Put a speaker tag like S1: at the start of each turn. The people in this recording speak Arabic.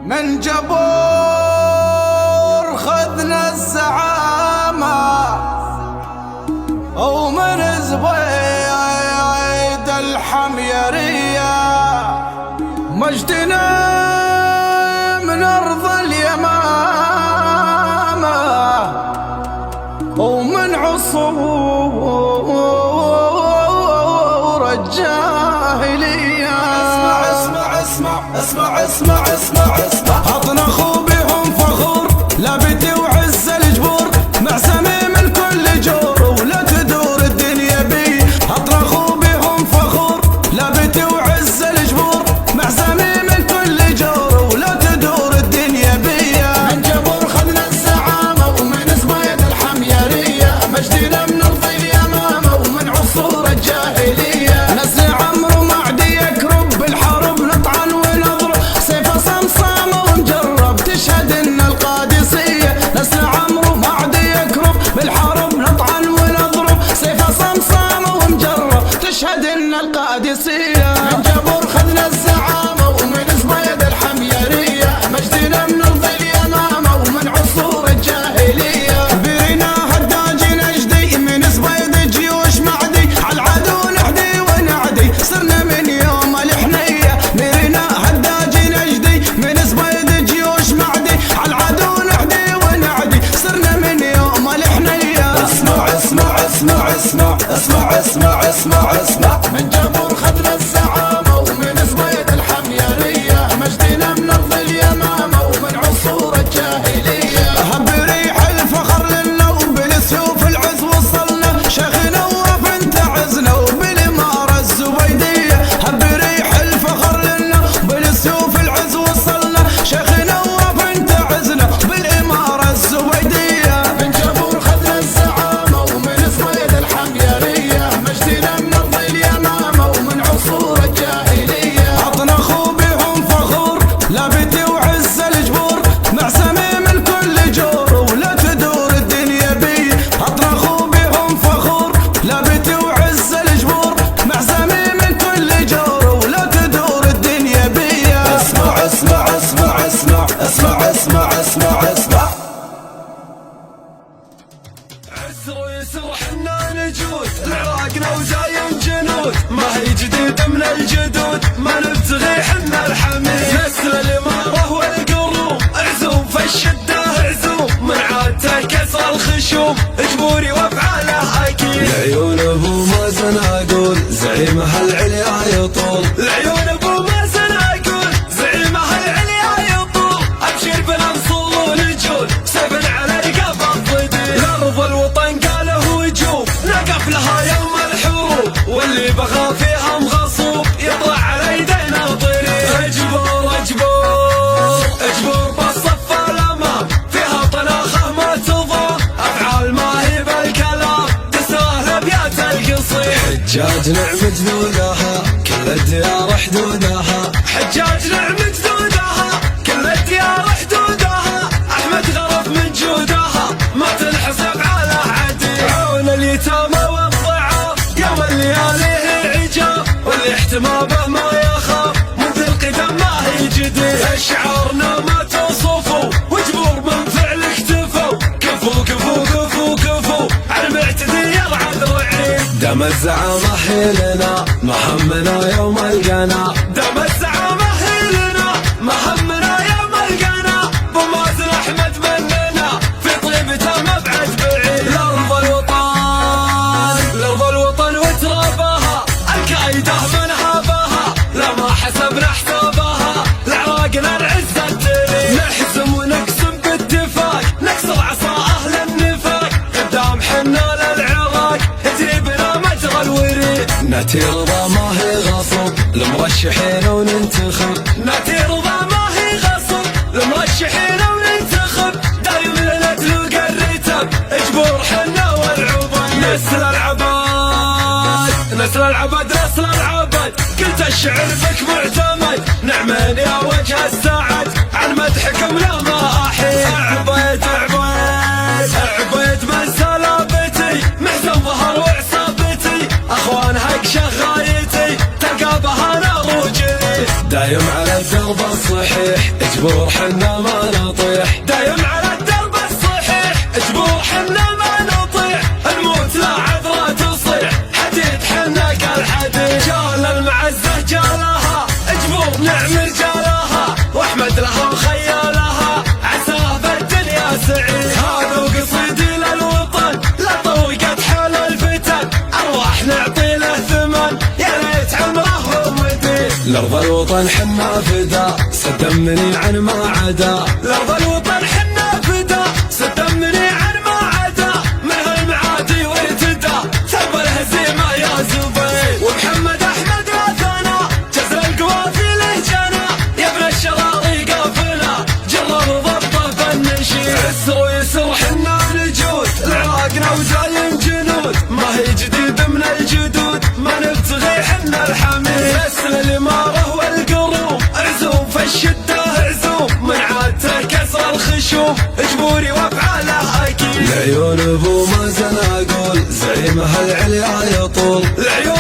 S1: من جبور خذنا الزعامة ومن زبيد الحميرية مجدنا من أرض اليمامة ومن عصور الجاهلية. اسمع أطنخوا بهم فخور لابدي وعز الجبور مع سميم الكل جور ولا تدور الدنيا بي. أطنخوا بهم فخور لابدي وعز الجبور مع سميم الكل جور ولا تدور الدنيا بي.
S2: من جبور خذنا الزعامة ومن زبيد الحميرية مجدنا من أرض اليمامة ومن عصور الجاهلية.
S1: نسل عمرو معدي يكرب بالحرب نطعن ونضرب سيف صمصامة ونجرب تشهد ان القادسية. نسل عمرو معدي يكرب بالحرب نطعن ونضرب سيف صمصامة ونجرب تشهد ان القادسية.
S2: من جبور خذنا الزعامة ومن زبيد الحميرية مجدنا من أرض اليمامة ومن عصور الجاهلية.
S1: برينا هداج نجدي من زبيد جيوش معدي عالعدو نحدي ونعدي صرنا من يوم الحنية. برينا هداج نجدي من زبيد جيوش معدي عالعدو نحدي ونعدي صرنا من يوم الحنية.
S2: اسمع من جبور خذنا الزعامة ومن زبيد الحميرية مجدنا من أرض اليمامة ومن عصور الجاهلية.
S1: هب ريح الفخر لنا وبالسيوف العز وصلنا شيخنا وفنت عزنا وبالإمارة الزبيدية. هب ريح الفخر لنا وبالسيوف العز وصلنا شيخنا وفنت عزنا بالإمارة الزبيدية.
S2: من جبور خذنا الزعامة ومن زبيد الحميرية مجدنا من أرض اليمامة ومن عصور الجاهلية.
S1: أطنخوا بهم فخور لابدي وعز الجبور مع سميم الكل جور ولا تدور الدنيا بي. أطنخوا بهم فخور لابدي وعز الجبور مع سميم الكل جور ولا تدور الدنيا بي.
S2: اسمع
S3: عسر ويسر حنا نجود لعراقنا وزاين جنود ما هي جديد من الجدود ما نبتغي حنا الحميد. نسل الإمارة والقروم عزوم في الشدة عزوم من عادته كسر الخشوم اجبوري وافعاله اكيد. العيون ابو مازن اقول زعيمها العليا يطول. العيون ابو مازن اقول زعيمها العليا يطول. ابشر بالانصول ونجود سبن على القفا الضديد. الارض الوطن قاله وجوب نقف لها يوم الحروب واللي بغى فيها مغصوب يطلع على يدينا طريق. اجبور بالصف الامام فيها طناخه ما تضام افعال ما هي بالكلام تسرى الابيات القصير. حجاج نعم جدودها كل الديار حدودها. حجاج نعم جدودها كل الديار حدودها. احمد غرف من جودها ما تنحسب على عدي. عون اليتامى والضعاف يوم الليالي عجاب واللي احتمى به ما يخاف منذ القدم ما هي جديد. اشعارنا ما توصفوا وجبور من فعل اكتفوا كفو على المعتدي يرعى ذرعين. دم الزعامة هي لنا ما همنا يوم القنا. دم الزعامة هي لنا ما همنا يوم القنا. بمازن احمد مننا في طيبته مبعد بعيد. الارض الوطن وترابها الكايده من هابها لا ما حسبنا حسابها. العراقنا العز الدليل نحزم ونقسم باتفاق نكسر عصا اهل النفاق. قدام حنا للعراق يجري بنا مجرى الوريد. ناتي رضا ما هي غصب لمرشحين وننتخب. ناتي رضا ما هي غصب لمرشحين وننتخب. دايم لنا تلقى الرتب اجبور حنا والعبد. نسل العبد قلت الشعر بك معتمد. نعمين يا وجه السعد عن مدحكم لا ما احيد. عبيد من سلابتي محزن ظهر وعصابتي اخوان حق شغايتي تلقى بها نار وجري. دايم على الدرب الصحيح جبور حنا ما نطيح دايم على الدرب الصحيح جبور حنا ما نطيح الموت لا عذرة تصيح حديد حنا كالحديد جال المعزة جالها جبور نعم رجالها واحمد لها وخيالها عساه بالدنيا سعيد هذا قصيدي للوطن لا طوقت حال الفتن ارواح نعطي له ثمن يا ليت عمره ومدين لارض الوطن حنا فدا سدمني عن ما عدا لارض الوطن حنا فدا سدمني عن ما عدا من المعادي وارتدى ثوب الهزيمه يا زبيد ومحمد احمد لا ثنا جزر القوافي له جنى يا ابن الشراطي قافله جرب ضبطه بالنشيد عسر ويسر حنا نجود العراقنا وزاين جنود ما هي جديد من الجدود ما نبتغي حنا الحميد نسل الاماره والقروم عزوم في الشده عزوم من عادته كسر الخشوم جبوري وافعاله اكيد العيون ابو مازن اقول زعيمها العليا يطول العيون